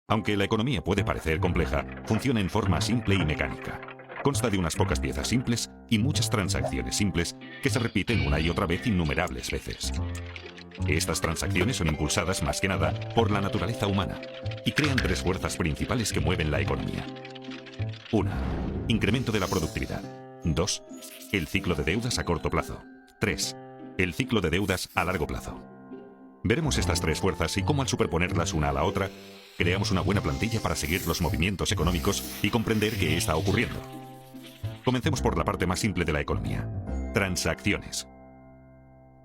Aunque la economía puede parecer compleja, funciona en forma simple y mecánica. Consta de unas pocas piezas simples y muchas transacciones simples que se repiten una y otra vez innumerables veces. Estas transacciones son impulsadas más que nada por la naturaleza humana y crean tres fuerzas principales que mueven la economía. 1. Incremento de la productividad. 2. El ciclo de deudas a corto plazo. 3. El ciclo de deudas a largo plazo. Veremos estas tres fuerzas y cómo al superponerlas una a la otra, creamos una buena plantilla para seguir los movimientos económicos y comprender qué está ocurriendo. Comencemos por la parte más simple de la economía: transacciones.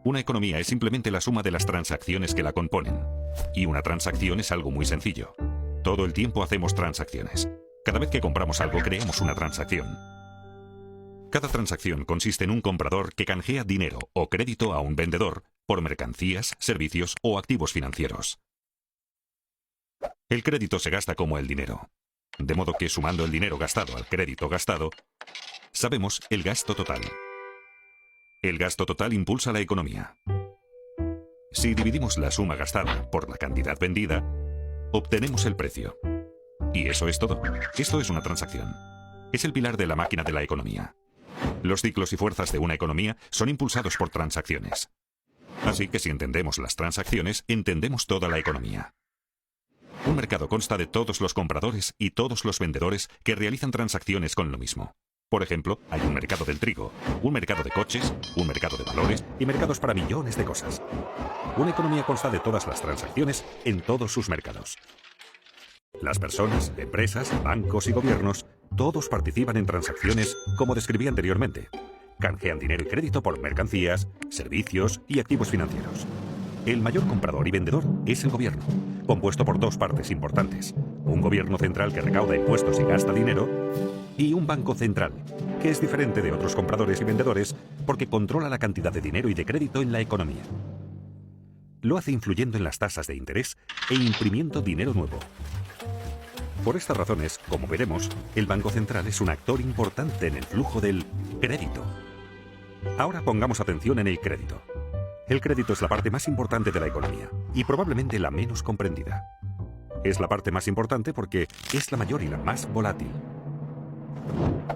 Una economía es simplemente la suma de las transacciones que la componen. Y una transacción es algo muy sencillo. Todo el tiempo hacemos transacciones. Cada vez que compramos algo, creamos una transacción. Cada transacción consiste en un comprador que canjea dinero o crédito a un vendedor por mercancías, servicios o activos financieros. El crédito se gasta como el dinero. De modo que sumando el dinero gastado al crédito gastado, sabemos el gasto total. El gasto total impulsa la economía. Si dividimos la suma gastada por la cantidad vendida, obtenemos el precio. Y eso es todo. Esto es una transacción. Es el pilar de la máquina de la economía. Los ciclos y fuerzas de una economía son impulsados por transacciones. Así que si entendemos las transacciones, entendemos toda la economía. Un mercado consta de todos los compradores y todos los vendedores que realizan transacciones con lo mismo. Por ejemplo, hay un mercado del trigo, un mercado de coches, un mercado de valores y mercados para millones de cosas. Una economía consta de todas las transacciones en todos sus mercados. Las personas, empresas, bancos y gobiernos, todos participan en transacciones como describí anteriormente. Canjean dinero y crédito por mercancías, servicios y activos financieros. El mayor comprador y vendedor es el gobierno, compuesto por dos partes importantes: un gobierno central que recauda impuestos y gasta dinero, y un banco central, que es diferente de otros compradores y vendedores porque controla la cantidad de dinero y de crédito en la economía. Lo hace influyendo en las tasas de interés e imprimiendo dinero nuevo. Por estas razones, como veremos, el Banco Central es un actor importante en el flujo del crédito. Ahora pongamos atención en el crédito. El crédito es la parte más importante de la economía y probablemente la menos comprendida. Es la parte más importante porque es la mayor y la más volátil.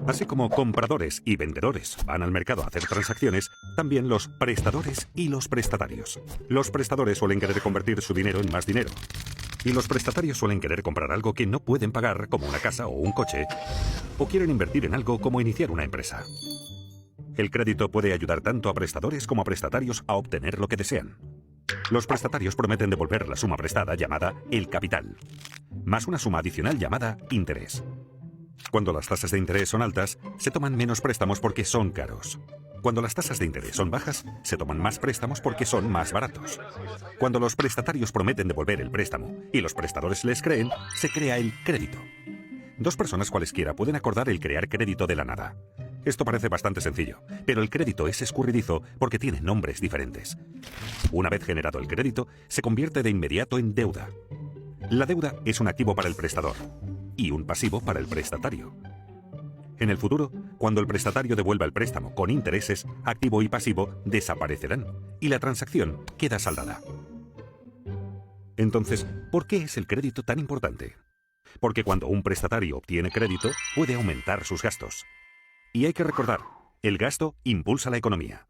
Así como compradores y vendedores van al mercado a hacer transacciones, también los prestadores y los prestatarios. Los prestadores suelen querer convertir su dinero en más dinero. Y los prestatarios suelen querer comprar algo que no pueden pagar, como una casa o un coche, o quieren invertir en algo como iniciar una empresa. El crédito puede ayudar tanto a prestadores como a prestatarios a obtener lo que desean. Los prestatarios prometen devolver la suma prestada llamada el capital, más una suma adicional llamada interés. Cuando las tasas de interés son altas, se toman menos préstamos porque son caros. Cuando las tasas de interés son bajas, se toman más préstamos porque son más baratos. Cuando los prestatarios prometen devolver el préstamo y los prestadores les creen, se crea el crédito. Dos personas cualesquiera pueden acordar el crear crédito de la nada. Esto parece bastante sencillo, pero el crédito es escurridizo porque tiene nombres diferentes. Una vez generado el crédito, se convierte de inmediato en deuda. La deuda es un activo para el prestador y un pasivo para el prestatario. En el futuro, cuando el prestatario devuelva el préstamo con intereses, activo y pasivo desaparecerán y la transacción queda saldada. Entonces, ¿por qué es el crédito tan importante? Porque cuando un prestatario obtiene crédito, puede aumentar sus gastos. Y hay que recordar, el gasto impulsa la economía.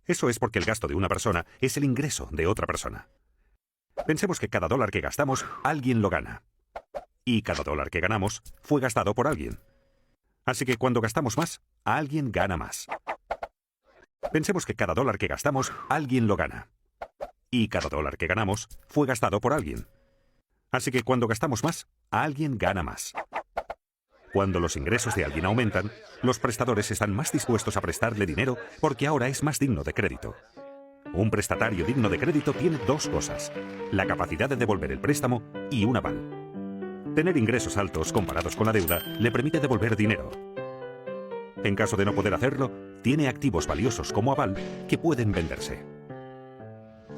Eso es porque el gasto de una persona es el ingreso de otra persona. Pensemos que cada dólar que gastamos, alguien lo gana. Y cada dólar que ganamos fue gastado por alguien. Así que cuando gastamos más, alguien gana más. Pensemos que cada dólar que gastamos, alguien lo gana. Y cada dólar que ganamos fue gastado por alguien. Así que cuando gastamos más, alguien gana más. Cuando los ingresos de alguien aumentan, los prestadores están más dispuestos a prestarle dinero porque ahora es más digno de crédito. Un prestatario digno de crédito tiene dos cosas: la capacidad de devolver el préstamo y un aval. Tener ingresos altos comparados con la deuda le permite devolver dinero. En caso de no poder hacerlo, tiene activos valiosos como aval que pueden venderse.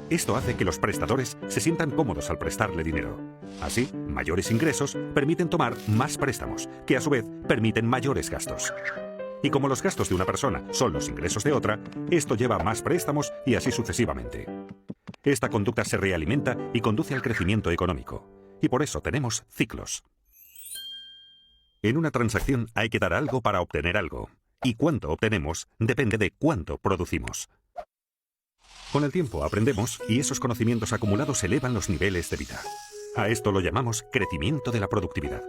Esto hace que los prestadores se sientan cómodos al prestarle dinero. Así, mayores ingresos permiten tomar más préstamos, que a su vez permiten mayores gastos. Y como los gastos de una persona son los ingresos de otra, esto lleva a más préstamos y así sucesivamente. Esta conducta se realimenta y conduce al crecimiento económico. Y por eso tenemos ciclos. En una transacción hay que dar algo para obtener algo. Y cuánto obtenemos depende de cuánto producimos. Con el tiempo aprendemos y esos conocimientos acumulados elevan los niveles de vida. A esto lo llamamos crecimiento de la productividad.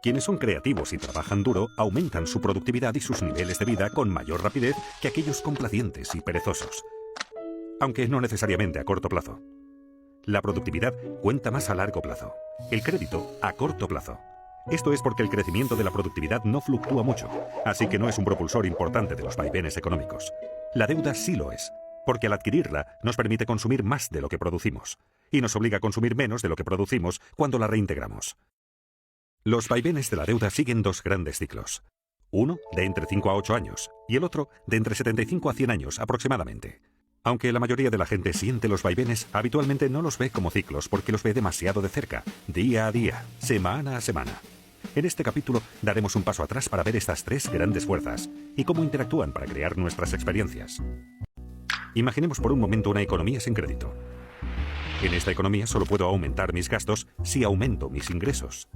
Quienes son creativos y trabajan duro aumentan su productividad y sus niveles de vida con mayor rapidez que aquellos complacientes y perezosos. Aunque no necesariamente a corto plazo. La productividad cuenta más a largo plazo. El crédito a corto plazo. Esto es porque el crecimiento de la productividad no fluctúa mucho, así que no es un propulsor importante de los vaivenes económicos. La deuda sí lo es, porque al adquirirla nos permite consumir más de lo que producimos, y nos obliga a consumir menos de lo que producimos cuando la reintegramos. Los vaivenes de la deuda siguen dos grandes ciclos. Uno de entre 5 a 8 años, y el otro de entre 75 a 100 años aproximadamente. Aunque la mayoría de la gente siente los vaivenes, habitualmente no los ve como ciclos porque los ve demasiado de cerca, día a día, semana a semana. En este capítulo daremos un paso atrás para ver estas tres grandes fuerzas y cómo interactúan para crear nuestras experiencias. Imaginemos por un momento una economía sin crédito. En esta economía solo puedo aumentar mis gastos si aumento mis ingresos,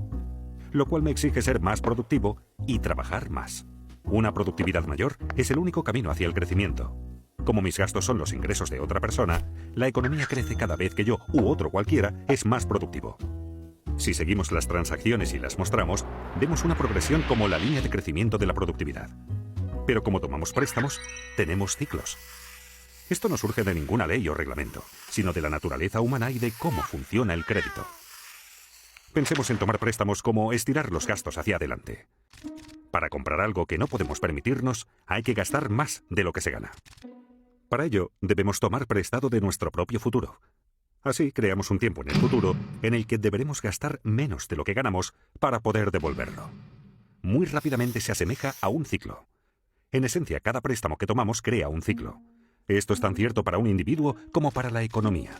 lo cual me exige ser más productivo y trabajar más. Una productividad mayor es el único camino hacia el crecimiento. Como mis gastos son los ingresos de otra persona, la economía crece cada vez que yo u otro cualquiera es más productivo. Si seguimos las transacciones y las mostramos, vemos una progresión como la línea de crecimiento de la productividad. Pero como tomamos préstamos, tenemos ciclos. Esto no surge de ninguna ley o reglamento, sino de la naturaleza humana y de cómo funciona el crédito. Pensemos en tomar préstamos como estirar los gastos hacia adelante. Para comprar algo que no podemos permitirnos, hay que gastar más de lo que se gana. Para ello, debemos tomar prestado de nuestro propio futuro. Así creamos un tiempo en el futuro en el que deberemos gastar menos de lo que ganamos para poder devolverlo. Muy rápidamente se asemeja a un ciclo. En esencia, cada préstamo que tomamos crea un ciclo. Esto es tan cierto para un individuo como para la economía.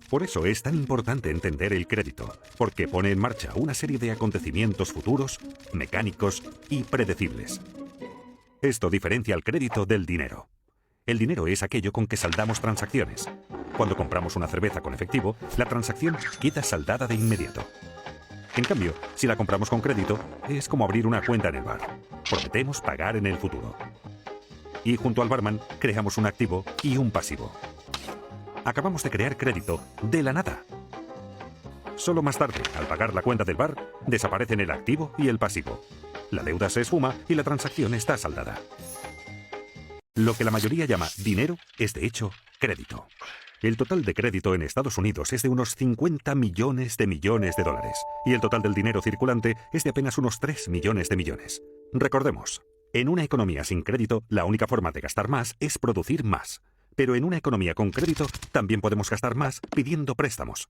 Por eso es tan importante entender el crédito, porque pone en marcha una serie de acontecimientos futuros, mecánicos y predecibles. Esto diferencia al crédito del dinero. El dinero es aquello con que saldamos transacciones. Cuando compramos una cerveza con efectivo, la transacción queda saldada de inmediato. En cambio, si la compramos con crédito, es como abrir una cuenta en el bar. Prometemos pagar en el futuro. Y junto al barman, creamos un activo y un pasivo. Acabamos de crear crédito de la nada. Solo más tarde, al pagar la cuenta del bar, desaparecen el activo y el pasivo. La deuda se esfuma y la transacción está saldada. Lo que la mayoría llama dinero es, de hecho, crédito. El total de crédito en Estados Unidos es de unos 50 millones de dólares, y el total del dinero circulante es de apenas unos 3 millones de millones. Recordemos, en una economía sin crédito, la única forma de gastar más es producir más. Pero en una economía con crédito, también podemos gastar más pidiendo préstamos.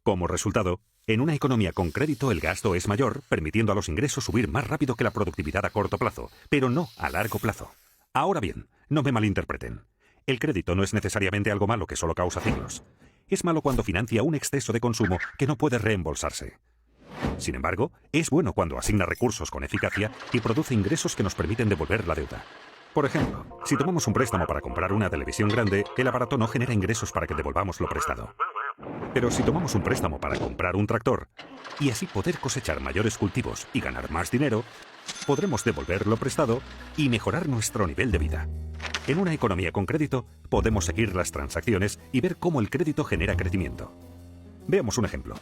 Como resultado, en una economía con crédito el gasto es mayor, permitiendo a los ingresos subir más rápido que la productividad a corto plazo, pero no a largo plazo. Ahora bien, no me malinterpreten. El crédito no es necesariamente algo malo que solo causa ciclos. Es malo cuando financia un exceso de consumo que no puede reembolsarse. Sin embargo, es bueno cuando asigna recursos con eficacia y produce ingresos que nos permiten devolver la deuda. Por ejemplo, si tomamos un préstamo para comprar una televisión grande, el aparato no genera ingresos para que devolvamos lo prestado. Pero si tomamos un préstamo para comprar un tractor y así poder cosechar mayores cultivos y ganar más dinero, podremos devolver lo prestado y mejorar nuestro nivel de vida. En una economía con crédito, podemos seguir las transacciones y ver cómo el crédito genera crecimiento. Veamos un ejemplo.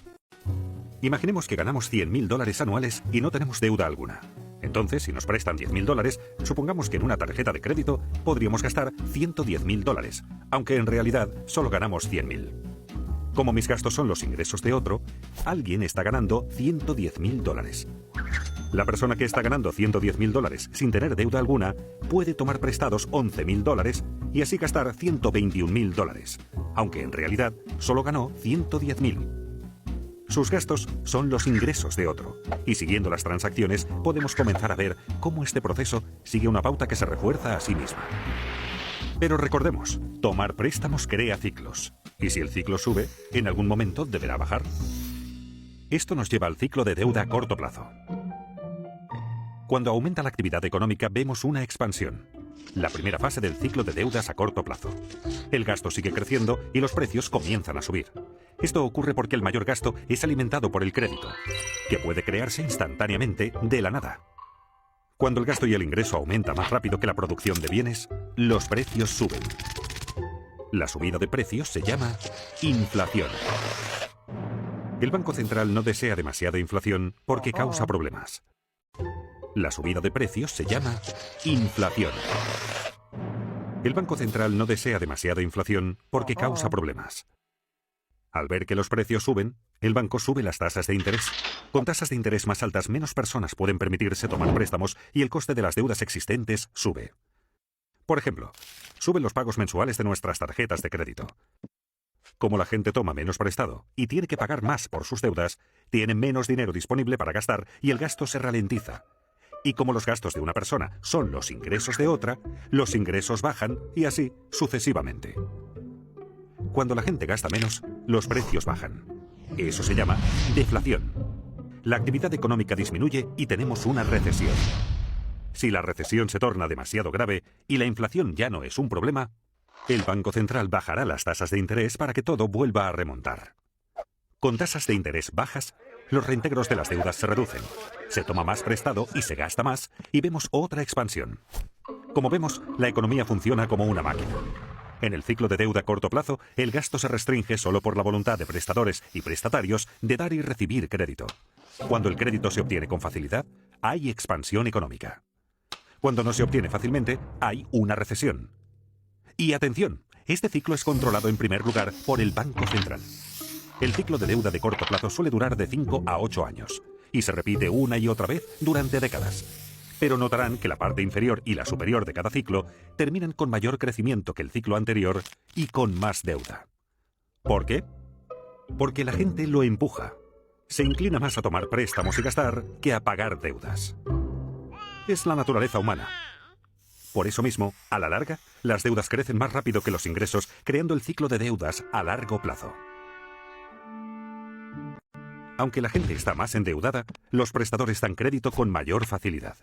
Imaginemos que ganamos $100.000 anuales y no tenemos deuda alguna. Entonces, si nos prestan $10.000, supongamos que en una tarjeta de crédito podríamos gastar $110.000, aunque en realidad solo ganamos $100.000. Como mis gastos son los ingresos de otro, alguien está ganando $110.000. La persona que está ganando $110.000 sin tener deuda alguna puede tomar prestados $11.000 y así gastar $121.000, aunque en realidad solo ganó $110.000. Sus gastos son los ingresos de otro, y siguiendo las transacciones podemos comenzar a ver cómo este proceso sigue una pauta que se refuerza a sí misma. Pero recordemos, tomar préstamos crea ciclos, y si el ciclo sube, en algún momento deberá bajar. Esto nos lleva al ciclo de deuda a corto plazo. Cuando aumenta la actividad económica vemos una expansión, la primera fase del ciclo de deudas a corto plazo. El gasto sigue creciendo y los precios comienzan a subir. Esto ocurre porque el mayor gasto es alimentado por el crédito, que puede crearse instantáneamente de la nada. Cuando el gasto y el ingreso aumenta más rápido que la producción de bienes, los precios suben. La subida de precios se llama inflación. El Banco Central no desea demasiada inflación porque causa problemas. La subida de precios se llama inflación. El Banco Central no desea demasiada inflación porque causa problemas. Al ver que los precios suben, el banco sube las tasas de interés. Con tasas de interés más altas, menos personas pueden permitirse tomar préstamos y el coste de las deudas existentes sube. Por ejemplo, suben los pagos mensuales de nuestras tarjetas de crédito. Como la gente toma menos prestado y tiene que pagar más por sus deudas, tiene menos dinero disponible para gastar y el gasto se ralentiza. Y como los gastos de una persona son los ingresos de otra, los ingresos bajan y así sucesivamente. Cuando la gente gasta menos, los precios bajan. Eso se llama deflación. La actividad económica disminuye y tenemos una recesión. Si la recesión se torna demasiado grave y la inflación ya no es un problema, el Banco Central bajará las tasas de interés para que todo vuelva a remontar. Con tasas de interés bajas, los reintegros de las deudas se reducen, se toma más prestado y se gasta más, y vemos otra expansión. Como vemos, la economía funciona como una máquina. En el ciclo de deuda a corto plazo, el gasto se restringe solo por la voluntad de prestadores y prestatarios de dar y recibir crédito. Cuando el crédito se obtiene con facilidad, hay expansión económica. Cuando no se obtiene fácilmente, hay una recesión. Y atención, este ciclo es controlado en primer lugar por el Banco Central. El ciclo de deuda de corto plazo suele durar de 5 a 8 años, y se repite una y otra vez durante décadas. Pero notarán que la parte inferior y la superior de cada ciclo terminan con mayor crecimiento que el ciclo anterior y con más deuda. ¿Por qué? Porque la gente lo empuja. Se inclina más a tomar préstamos y gastar que a pagar deudas. Es la naturaleza humana. Por eso mismo, a la larga, las deudas crecen más rápido que los ingresos, creando el ciclo de deudas a largo plazo. Aunque la gente está más endeudada, los prestadores dan crédito con mayor facilidad.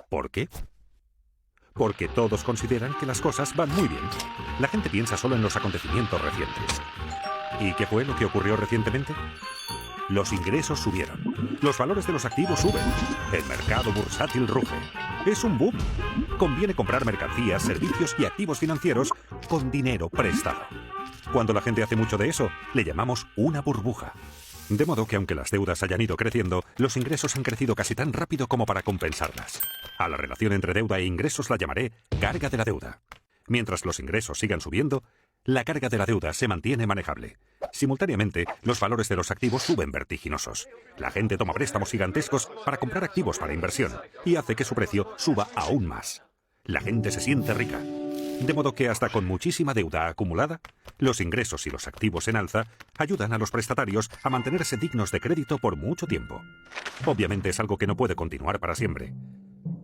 ¿Por qué? Porque todos consideran que las cosas van muy bien. La gente piensa solo en los acontecimientos recientes. ¿Y qué fue lo que ocurrió recientemente? Los ingresos subieron. Los valores de los activos suben. El mercado bursátil ruge. Es un boom. Conviene comprar mercancías, servicios y activos financieros con dinero prestado. Cuando la gente hace mucho de eso, le llamamos una burbuja. De modo que aunque las deudas hayan ido creciendo, los ingresos han crecido casi tan rápido como para compensarlas. A la relación entre deuda e ingresos la llamaré carga de la deuda. Mientras los ingresos sigan subiendo, la carga de la deuda se mantiene manejable. Simultáneamente, los valores de los activos suben vertiginosos. La gente toma préstamos gigantescos para comprar activos para inversión y hace que su precio suba aún más. La gente se siente rica. De modo que hasta con muchísima deuda acumulada, los ingresos y los activos en alza ayudan a los prestatarios a mantenerse dignos de crédito por mucho tiempo. Obviamente es algo que no puede continuar para siempre.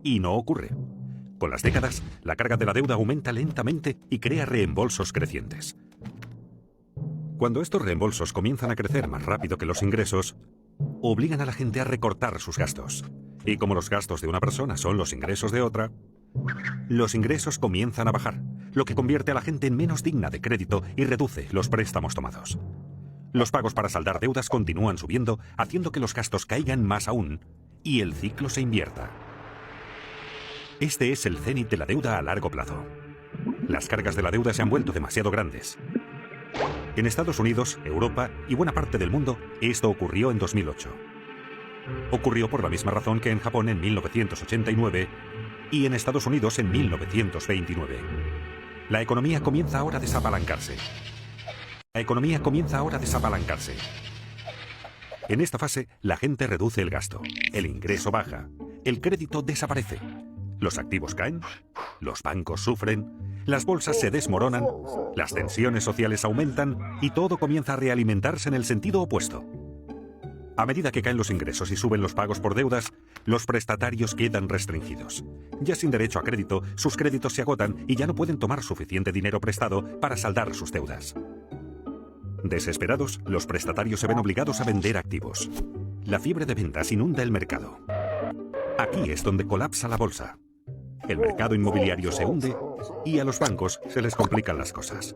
Y no ocurre. Con las décadas, la carga de la deuda aumenta lentamente y crea reembolsos crecientes. Cuando estos reembolsos comienzan a crecer más rápido que los ingresos, obligan a la gente a recortar sus gastos. Y como los gastos de una persona son los ingresos de otra, los ingresos comienzan a bajar, lo que convierte a la gente en menos digna de crédito y reduce los préstamos tomados. Los pagos para saldar deudas continúan subiendo, haciendo que los gastos caigan más aún y el ciclo se invierta. Este es el cénit de la deuda a largo plazo. Las cargas de la deuda se han vuelto demasiado grandes. En Estados Unidos, Europa y buena parte del mundo, esto ocurrió en 2008. Ocurrió por la misma razón que en Japón en 1989 y en Estados Unidos en 1929. La economía comienza ahora a desapalancarse. En esta fase, la gente reduce el gasto, el ingreso baja, el crédito desaparece, los activos caen, los bancos sufren, las bolsas se desmoronan, las tensiones sociales aumentan y todo comienza a realimentarse en el sentido opuesto. A medida que caen los ingresos y suben los pagos por deudas, los prestatarios quedan restringidos. Ya sin derecho a crédito, sus créditos se agotan y ya no pueden tomar suficiente dinero prestado para saldar sus deudas. Desesperados, los prestatarios se ven obligados a vender activos. La fiebre de ventas inunda el mercado. Aquí es donde colapsa la bolsa. El mercado inmobiliario se hunde y a los bancos se les complican las cosas.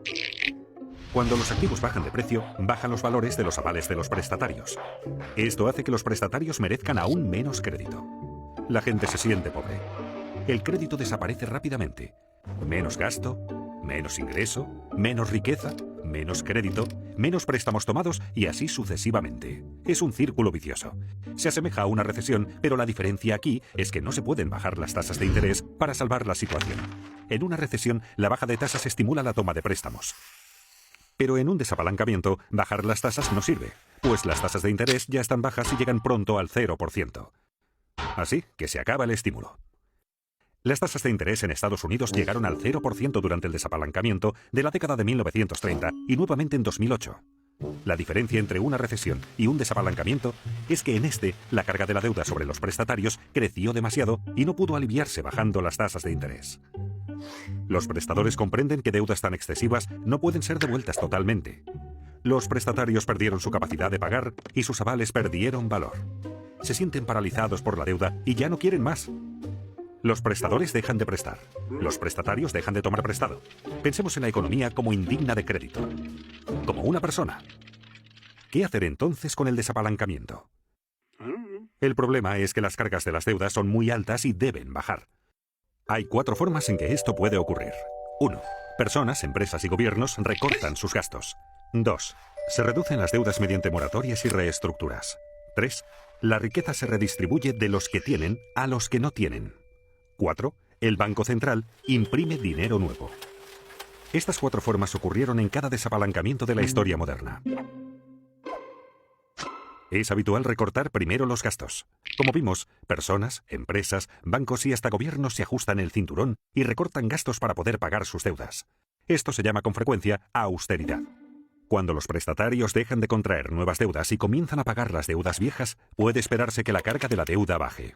Cuando los activos bajan de precio, bajan los valores de los avales de los prestatarios. Esto hace que los prestatarios merezcan aún menos crédito. La gente se siente pobre. El crédito desaparece rápidamente. Menos gasto, menos ingreso, menos riqueza, menos crédito, menos préstamos tomados y así sucesivamente. Es un círculo vicioso. Se asemeja a una recesión, pero la diferencia aquí es que no se pueden bajar las tasas de interés para salvar la situación. En una recesión, la baja de tasas estimula la toma de préstamos. Pero en un desapalancamiento, bajar las tasas no sirve, pues las tasas de interés ya están bajas y llegan pronto al 0%. Así que se acaba el estímulo. Las tasas de interés en Estados Unidos llegaron al 0% durante el desapalancamiento de la década de 1930 y nuevamente en 2008. La diferencia entre una recesión y un desapalancamiento es que en este, la carga de la deuda sobre los prestatarios creció demasiado y no pudo aliviarse bajando las tasas de interés. Los prestadores comprenden que deudas tan excesivas no pueden ser devueltas totalmente. Los prestatarios perdieron su capacidad de pagar y sus avales perdieron valor. Se sienten paralizados por la deuda y ya no quieren más. Los prestadores dejan de prestar. Los prestatarios dejan de tomar prestado. Pensemos en la economía como indigna de crédito. Como una persona. ¿Qué hacer entonces con el desapalancamiento? El problema es que las cargas de las deudas son muy altas y deben bajar. Hay 4 formas en que esto puede ocurrir. 1. Personas, empresas y gobiernos recortan sus gastos. 2. Se reducen las deudas mediante moratorias y reestructuras. 3. La riqueza se redistribuye de los que tienen a los que no tienen. 4. El Banco Central imprime dinero nuevo. Estas 4 formas ocurrieron en cada desapalancamiento de la historia moderna. Es habitual recortar primero los gastos. Como vimos, personas, empresas, bancos y hasta gobiernos se ajustan el cinturón y recortan gastos para poder pagar sus deudas. Esto se llama con frecuencia austeridad. Cuando los prestatarios dejan de contraer nuevas deudas y comienzan a pagar las deudas viejas, puede esperarse que la carga de la deuda baje.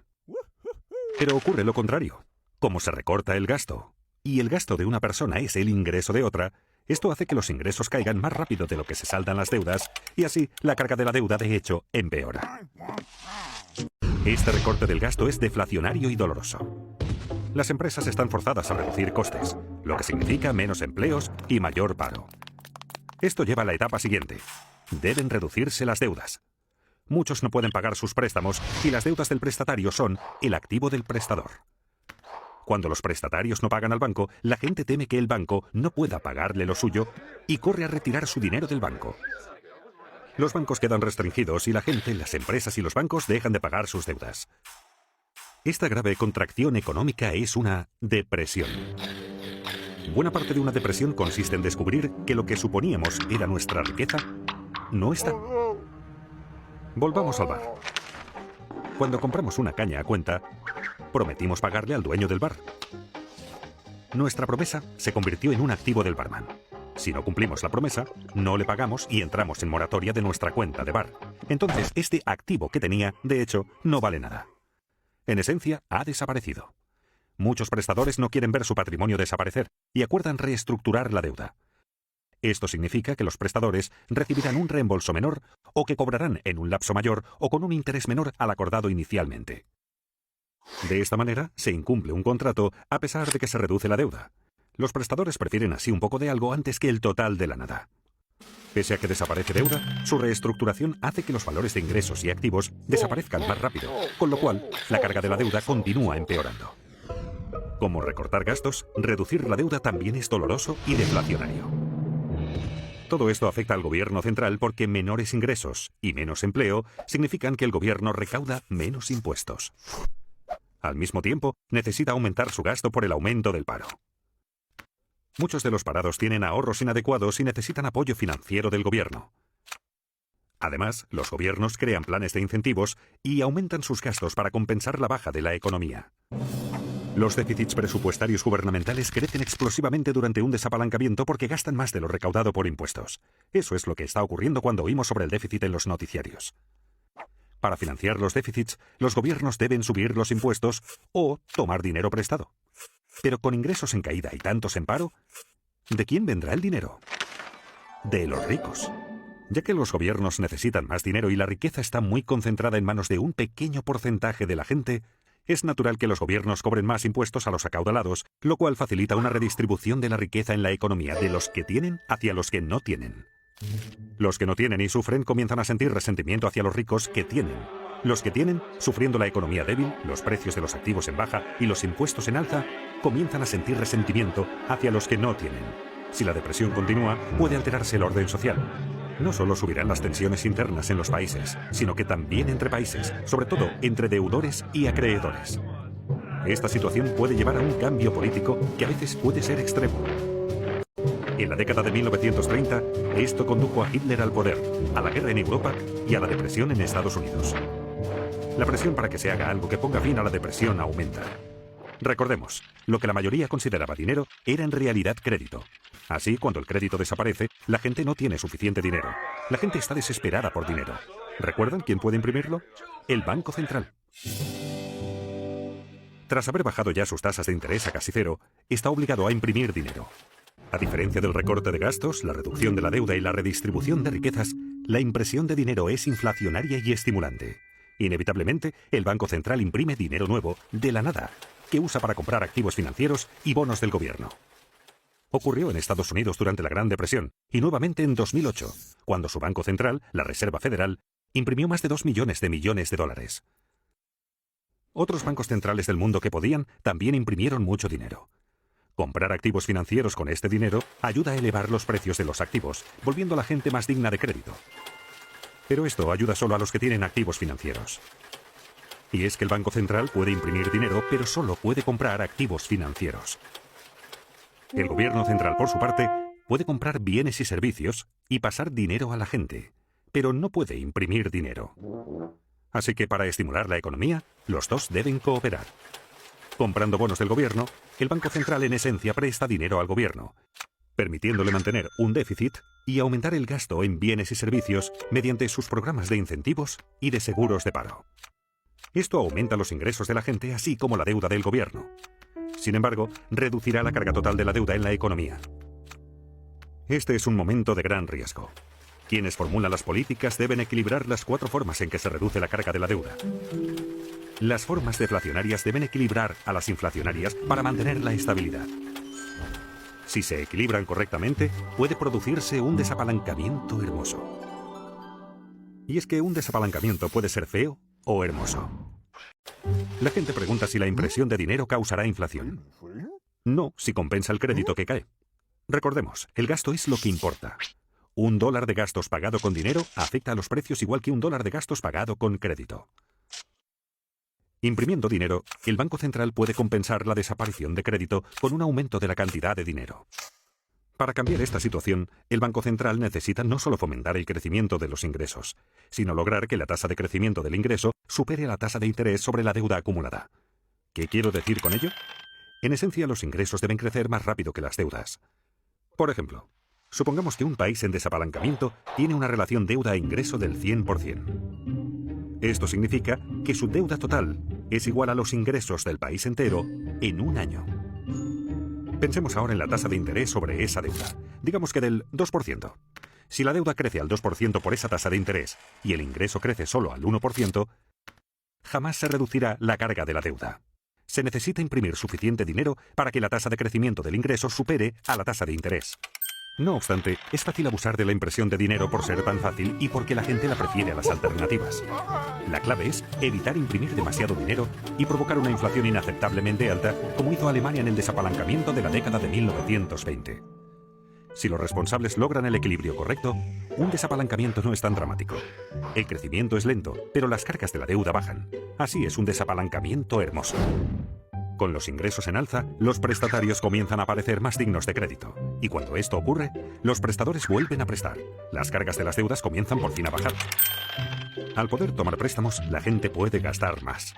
Pero ocurre lo contrario. Como se recorta el gasto, y el gasto de una persona es el ingreso de otra, esto hace que los ingresos caigan más rápido de lo que se saldan las deudas, y así la carga de la deuda, de hecho, empeora. Este recorte del gasto es deflacionario y doloroso. Las empresas están forzadas a reducir costes, lo que significa menos empleos y mayor paro. Esto lleva a la etapa siguiente. Deben reducirse las deudas. Muchos no pueden pagar sus préstamos y las deudas del prestatario son el activo del prestador. Cuando los prestatarios no pagan al banco, la gente teme que el banco no pueda pagarle lo suyo y corre a retirar su dinero del banco. Los bancos quedan restringidos y la gente, las empresas y los bancos dejan de pagar sus deudas. Esta grave contracción económica es una depresión. Buena parte de una depresión consiste en descubrir que lo que suponíamos era nuestra riqueza no está. Volvamos al bar. Cuando compramos una caña a cuenta, prometimos pagarle al dueño del bar. Nuestra promesa se convirtió en un activo del barman. Si no cumplimos la promesa, no le pagamos y entramos en moratoria de nuestra cuenta de bar. Entonces, este activo que tenía, de hecho, no vale nada. En esencia, ha desaparecido. Muchos prestadores no quieren ver su patrimonio desaparecer y acuerdan reestructurar la deuda. Esto significa que los prestadores recibirán un reembolso menor o que cobrarán en un lapso mayor o con un interés menor al acordado inicialmente. De esta manera, se incumple un contrato a pesar de que se reduce la deuda. Los prestadores prefieren así un poco de algo antes que el total de la nada. Pese a que desaparece deuda, su reestructuración hace que los valores de ingresos y activos desaparezcan más rápido, con lo cual la carga de la deuda continúa empeorando. Como recortar gastos, reducir la deuda también es doloroso y deflacionario. Todo esto afecta al gobierno central porque menores ingresos y menos empleo significan que el gobierno recauda menos impuestos. Al mismo tiempo, necesita aumentar su gasto por el aumento del paro. Muchos de los parados tienen ahorros inadecuados y necesitan apoyo financiero del gobierno. Además, los gobiernos crean planes de incentivos y aumentan sus gastos para compensar la baja de la economía. Los déficits presupuestarios gubernamentales crecen explosivamente durante un desapalancamiento porque gastan más de lo recaudado por impuestos. Eso es lo que está ocurriendo cuando oímos sobre el déficit en los noticiarios. Para financiar los déficits, los gobiernos deben subir los impuestos o tomar dinero prestado. Pero con ingresos en caída y tantos en paro, ¿de quién vendrá el dinero? De los ricos. Ya que los gobiernos necesitan más dinero y la riqueza está muy concentrada en manos de un pequeño porcentaje de la gente, Es natural que los gobiernos cobren más impuestos a los acaudalados, lo cual facilita una redistribución de la riqueza en la economía de los que tienen hacia los que no tienen. Los que no tienen y sufren comienzan a sentir resentimiento hacia los ricos que tienen. Los que tienen, sufriendo la economía débil, los precios de los activos en baja y los impuestos en alza, comienzan a sentir resentimiento hacia los que no tienen. Si la depresión continúa, puede alterarse el orden social. No solo subirán las tensiones internas en los países, sino que también entre países, sobre todo entre deudores y acreedores. Esta situación puede llevar a un cambio político que a veces puede ser extremo. En la década de 1930, esto condujo a Hitler al poder, a la guerra en Europa y a la depresión en Estados Unidos. La presión para que se haga algo que ponga fin a la depresión aumenta. Recordemos, lo que la mayoría consideraba dinero era en realidad crédito. Así, cuando el crédito desaparece, la gente no tiene suficiente dinero. La gente está desesperada por dinero. ¿Recuerdan quién puede imprimirlo? El Banco Central. Tras haber bajado ya sus tasas de interés a casi cero, está obligado a imprimir dinero. A diferencia del recorte de gastos, la reducción de la deuda y la redistribución de riquezas, la impresión de dinero es inflacionaria y estimulante. Inevitablemente, el Banco Central imprime dinero nuevo, de la nada, que usa para comprar activos financieros y bonos del gobierno. Ocurrió en Estados Unidos durante la Gran Depresión y nuevamente en 2008, cuando su Banco Central, la Reserva Federal, imprimió más de 2 millones de dólares. Otros bancos centrales del mundo que podían también imprimieron mucho dinero. Comprar activos financieros con este dinero ayuda a elevar los precios de los activos, volviendo a la gente más digna de crédito. Pero esto ayuda solo a los que tienen activos financieros. Y es que el Banco Central puede imprimir dinero, pero solo puede comprar activos financieros. El gobierno central, por su parte, puede comprar bienes y servicios y pasar dinero a la gente, pero no puede imprimir dinero. Así que para estimular la economía, los dos deben cooperar. Comprando bonos del gobierno, el Banco Central en esencia presta dinero al gobierno, permitiéndole mantener un déficit y aumentar el gasto en bienes y servicios mediante sus programas de incentivos y de seguros de paro. Esto aumenta los ingresos de la gente, así como la deuda del gobierno. Sin embargo, reducirá la carga total de la deuda en la economía. Este es un momento de gran riesgo. Quienes formulan las políticas deben equilibrar las 4 formas en que se reduce la carga de la deuda. Las formas deflacionarias deben equilibrar a las inflacionarias para mantener la estabilidad. Si se equilibran correctamente, puede producirse un desapalancamiento hermoso. Y es que un desapalancamiento puede ser feo o hermoso. La gente pregunta si la impresión de dinero causará inflación. No, si compensa el crédito que cae. Recordemos, el gasto es lo que importa. $1 de gastos pagado con dinero afecta a los precios igual que $1 de gastos pagado con crédito. Imprimiendo dinero, el Banco Central puede compensar la desaparición de crédito con un aumento de la cantidad de dinero. Para cambiar esta situación, el Banco Central necesita no solo fomentar el crecimiento de los ingresos, sino lograr que la tasa de crecimiento del ingreso supere la tasa de interés sobre la deuda acumulada. ¿Qué quiero decir con ello? En esencia, los ingresos deben crecer más rápido que las deudas. Por ejemplo, supongamos que un país en desapalancamiento tiene una relación deuda-ingreso del 100%. Esto significa que su deuda total es igual a los ingresos del país entero en un año. Pensemos ahora en la tasa de interés sobre esa deuda, digamos que del 2%. Si la deuda crece al 2% por esa tasa de interés y el ingreso crece solo al 1%, jamás se reducirá la carga de la deuda. Se necesita imprimir suficiente dinero para que la tasa de crecimiento del ingreso supere a la tasa de interés. No obstante, es fácil abusar de la impresión de dinero por ser tan fácil y porque la gente la prefiere a las alternativas. La clave es evitar imprimir demasiado dinero y provocar una inflación inaceptablemente alta, como hizo Alemania en el desapalancamiento de la década de 1920. Si los responsables logran el equilibrio correcto, un desapalancamiento no es tan dramático. El crecimiento es lento, pero las cargas de la deuda bajan. Así es un desapalancamiento hermoso. Con los ingresos en alza, los prestatarios comienzan a parecer más dignos de crédito. Y cuando esto ocurre, los prestadores vuelven a prestar. Las cargas de las deudas comienzan por fin a bajar. Al poder tomar préstamos, la gente puede gastar más.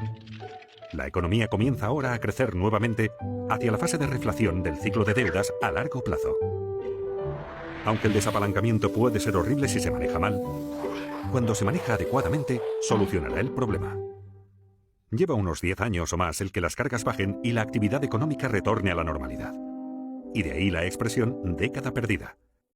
La economía comienza ahora a crecer nuevamente hacia la fase de reflación del ciclo de deudas a largo plazo. Aunque el desapalancamiento puede ser horrible si se maneja mal, cuando se maneja adecuadamente, solucionará el problema. Lleva unos 10 años o más el que las cargas bajen y la actividad económica retorne a la normalidad. Y de ahí la expresión década perdida.